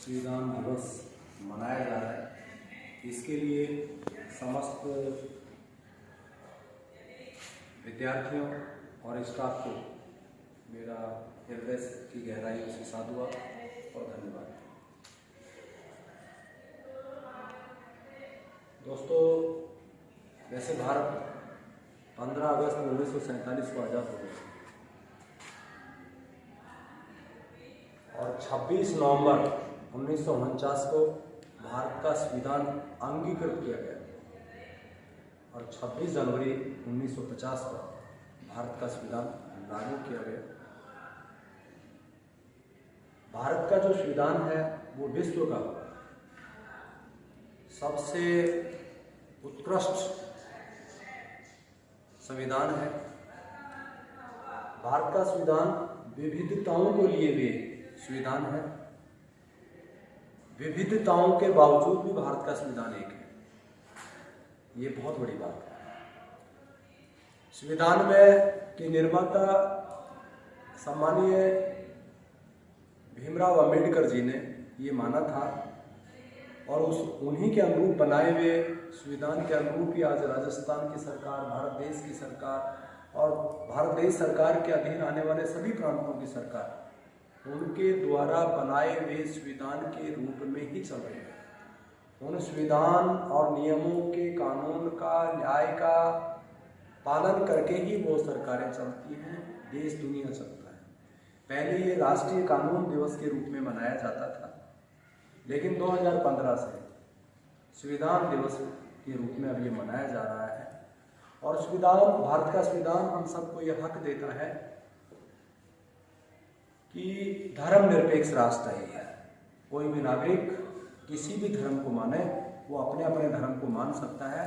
संविधान दिवस मनाया जा रहा है। इसके लिए समस्त विद्यार्थियों और स्टाफ को मेरा हृदय की गहराइयों से साधुवाद और धन्यवाद। दोस्तों, वैसे भारत 15 अगस्त 1947 को आज़ाद हो गया और 26 नवंबर 1949 को भारत का संविधान अंगीकृत किया गया और 26 जनवरी 1950 को भारत का संविधान लागू किया गया। भारत का जो संविधान है वो विश्व का सबसे उत्कृष्ट संविधान है। भारत का संविधान विविधताओं को लिए हुए संविधान है। विविधताओं के बावजूद भी भारत का संविधान एक है। ये बहुत बड़ी बात है। संविधान में के निर्माता सम्मानीय भीमराव अंबेडकर जी ने ये माना था और उन्हीं के अनुरूप बनाए हुए संविधान के अनुरूप ही आज राजस्थान की सरकार, भारत देश की सरकार और भारत देश सरकार के अधीन आने वाले सभी प्रांतों की सरकार उनके द्वारा बनाए हुए संविधान के रूप में ही चल रहे हैं। उन संविधान और नियमों के, कानून का, न्याय का पालन करके ही वो सरकारें चलती हैं, देश दुनिया चलता है। पहले ये राष्ट्रीय कानून दिवस के रूप में मनाया जाता था, लेकिन 2015 से संविधान दिवस के रूप में अब ये मनाया जा रहा है। और संविधान, भारत का संविधान हम सबको ये हक देता है कि धर्मनिरपेक्ष राष्ट्र है। कोई भी नागरिक किसी भी धर्म को माने, वो अपने अपने धर्म को मान सकता है।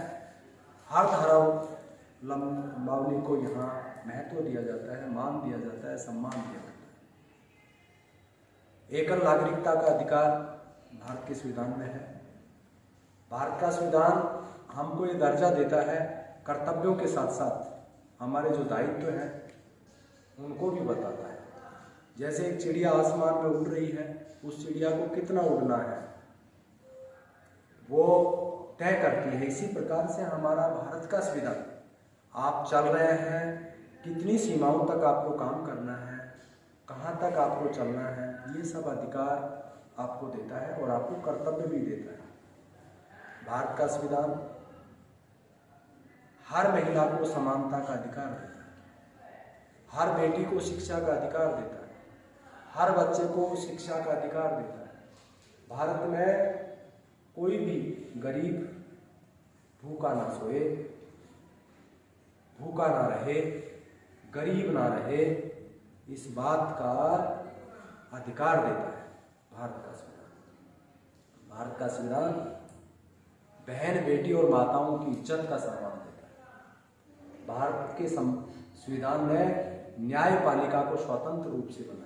हर धर्मावलंबी को यहाँ महत्व दिया जाता है, मान दिया जाता है, सम्मान दिया जाता है। एकल नागरिकता का अधिकार भारत के संविधान में है। भारत का संविधान हमको ये दर्जा देता है, कर्तव्यों के साथ साथ हमारे जो दायित्व हैं उनको भी बताता है। जैसे एक चिड़िया आसमान में उड़ रही है, उस चिड़िया को कितना उड़ना है वो तय करती है। इसी प्रकार से हमारा भारत का संविधान, आप चल रहे हैं, कितनी सीमाओं तक आपको काम करना है, कहाँ तक आपको चलना है, ये सब अधिकार आपको देता है और आपको कर्तव्य भी देता है। भारत का संविधान हर महिला को समानता का अधिकार देता है, हर बेटी को शिक्षा का अधिकार देता है, हर बच्चे को शिक्षा का अधिकार देता है। भारत में कोई भी गरीब भूखा ना सोए, भूखा ना रहे, गरीब ना रहे, इस बात का अधिकार देता है भारत का संविधान। भारत का संविधान बहन, बेटी और माताओं की इज्जत का सम्मान देता है। भारत के संविधान ने न्यायपालिका को स्वतंत्र रूप से बनाया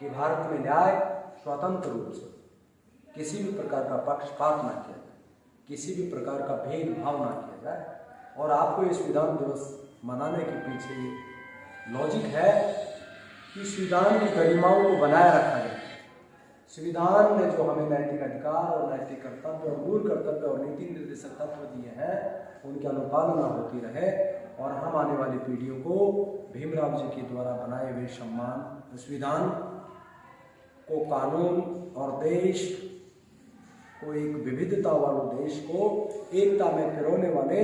कि भारत में न्याय स्वतंत्र रूप से किसी भी प्रकार का पक्षपात ना किया जाए, किसी भी प्रकार का भेदभाव ना किया जाए। और आपको ये संविधान दिवस मनाने के पीछे लॉजिक है कि संविधान की गरिमाओं को बनाए रखा जाए। संविधान ने जो हमें नैतिक अधिकार और नैतिक कर्तव्य और मूल कर्तव्य और नीति निर्देशक तत्व दिए हैं, उनकी अनुपालना होती रहे और हम आने वाली पीढ़ियों को भीमराव जी के द्वारा बनाए हुए सम्मान संविधान को, कानून और देश को, एक विविधता वाले देश को एकता में पिरोने वाले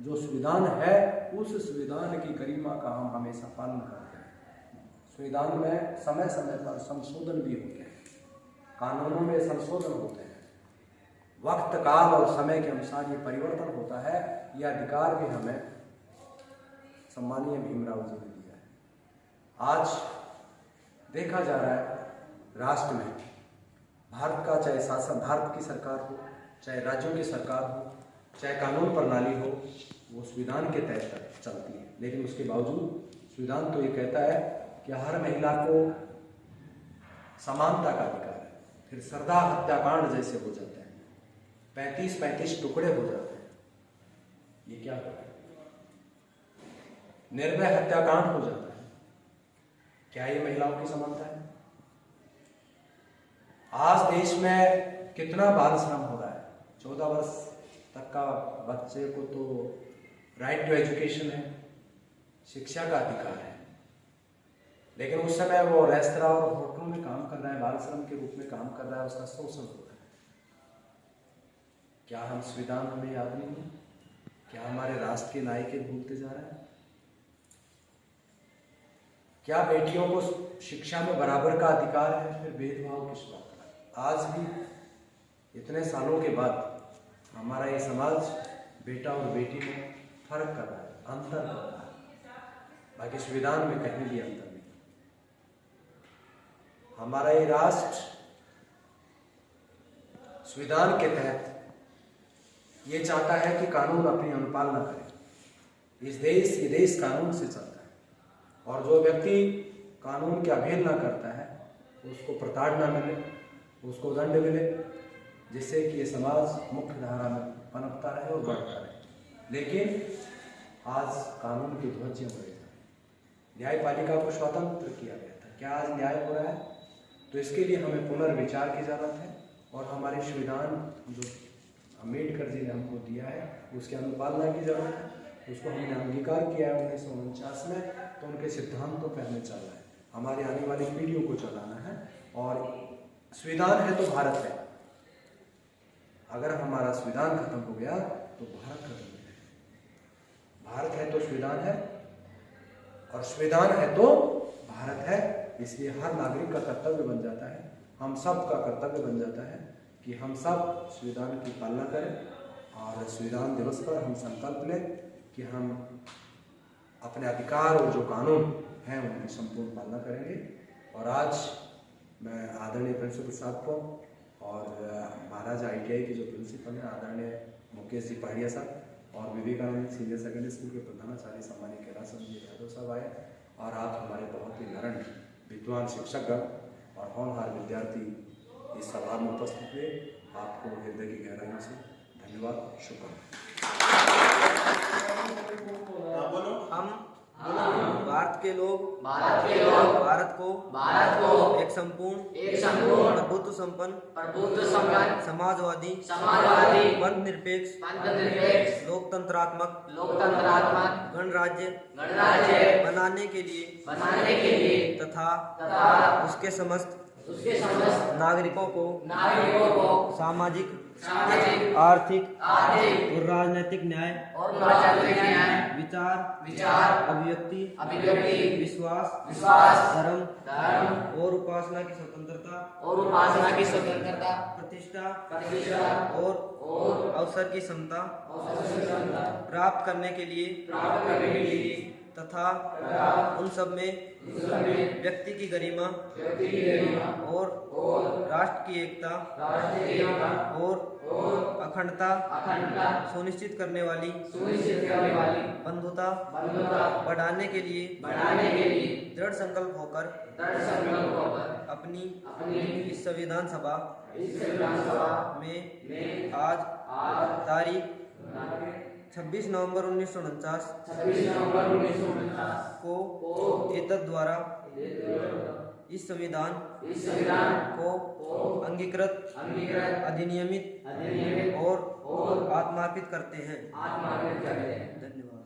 जो संविधान है, उस संविधान की गरिमा का हम हमेशा पालन करते हैं। संविधान में समय समय पर संशोधन भी होते हैं, कानूनों में संशोधन होते हैं, वक्त, काल और समय के अनुसार ये परिवर्तन होता है। यह अधिकार भी हमें सम्मानीय भीमराव जी ने दिया है। आज देखा जा रहा है राष्ट्र में, भारत का चाहे शासन, भारत की सरकार हो, चाहे राज्यों की सरकार हो, चाहे कानून प्रणाली हो, वो संविधान के तहत चलती है। लेकिन उसके बावजूद संविधान तो ये कहता है कि हर महिला को समानता का अधिकार है। फिर सरदार हत्याकांड जैसे हो जाते हैं, 35-35 टुकड़े हो जाते हैं, ये क्या होता है? निर्भय हत्याकांड हो जाता है। क्या ये महिलाओं की समानता है? आज देश में कितना बाल श्रम हो रहा है। 14 वर्ष तक का बच्चे को तो राइट टू एजुकेशन है, शिक्षा का अधिकार है, लेकिन उस समय वो रेस्तरां और होटलों में काम कर रहा है, बाल श्रम के रूप में काम कर रहा है, उसका शोषण हो रहा है। क्या हम संविधान हमें याद नहीं है? क्या हमारे राष्ट्र के नायक भूलते जा रहे हैं? क्या बेटियों को शिक्षा में बराबर का अधिकार है? फिर भेदभाव किस बात का? आज भी इतने सालों के बाद हमारा ये समाज बेटा और बेटी में फर्क कर रहा है, अंतर कर रहा है। बाकी संविधान में कहीं भी अंतर नहीं। हमारा ये राष्ट्र संविधान के तहत ये चाहता है कि कानून अपनी अनुपालना करे। ये देश कानून से चलता है, और जो व्यक्ति कानून की अवहेलना करता है उसको प्रताड़ना मिले, उसको दंड मिले, जिससे कि ये समाज मुख्य धारा में पनपता रहे और बढ़ता रहे। लेकिन आज कानून की ध्वजियां उड़े जा रही। न्यायपालिका को स्वतंत्र किया गया था, क्या आज न्याय हो रहा है? तो इसके लिए हमें पुनर्विचार की जरूरत है, और हमारे संविधान जो अम्बेडकर जी ने हमको दिया है उसकी अनुपालना की जरूरत है। उसको हमने अंगीकार किया है 1949 में, तो उनके सिद्धांतों पर हमें चलना है, हमारी आने वाली पीढ़ियों को चलाना है। और संविधान है तो भारत है। अगर हमारा संविधान खत्म हो गया तो भारत खत्म हो गया। भारत है तो संविधान है, और संविधान है तो भारत है। इसलिए हर नागरिक का कर्तव्य बन जाता है, हम सब का कर्तव्य बन जाता है कि हम सब संविधान की पालना करें, और संविधान दिवस पर हम संकल्प लें कि हम अपने अधिकार और जो कानून हैं उनकी संपूर्ण पालना करेंगे। और आज मैं आदरणीय प्रिंसिपल साहब को और महाराज ITI के जो प्रिंसिपल हैं आदरणीय मुकेश जी पहाड़िया साहब, और विवेकानंद सीनियर सेकेंडरी स्कूल के प्रधानाचार्य सम्मानित कैलाश जी यादव साहब आए, और आप हमारे बहुत ही नरण विद्वान शिक्षकगण और होनहार विद्यार्थी इस सभा में उपस्थित हुए। आपको हृदय की गहराइयों से धन्यवाद, शुक्रिया। हम भारत के लोग भारत को एक संपूर्ण प्रभुत्व संपन्न समाजवादी पंथ-निरपेक्ष लोकतंत्रात्मक गणराज्य बनाने के लिए तथा उसके समस्त नागरिकों को सामाजिक आर्थिक और राजनीतिक न्याय विचार अभिव्यक्ति विश्वास धर्म और उपासना की स्वतंत्रता प्रतिष्ठा और अवसर की समता प्राप्त करने के लिए तथा उन सब में व्यक्ति की गरिमा और राष्ट्र की एकता और अखंडता सुनिश्चित करने वाली बंधुता बढ़ाने के लिए दृढ़ संकल्प होकर अपनी इस संविधान सभा में आज तारीख 26 नवंबर 1949 को एतद द्वारा इस संविधान को अंगीकृत अधिनियमित और आत्मार्पित करते हैं। धन्यवाद।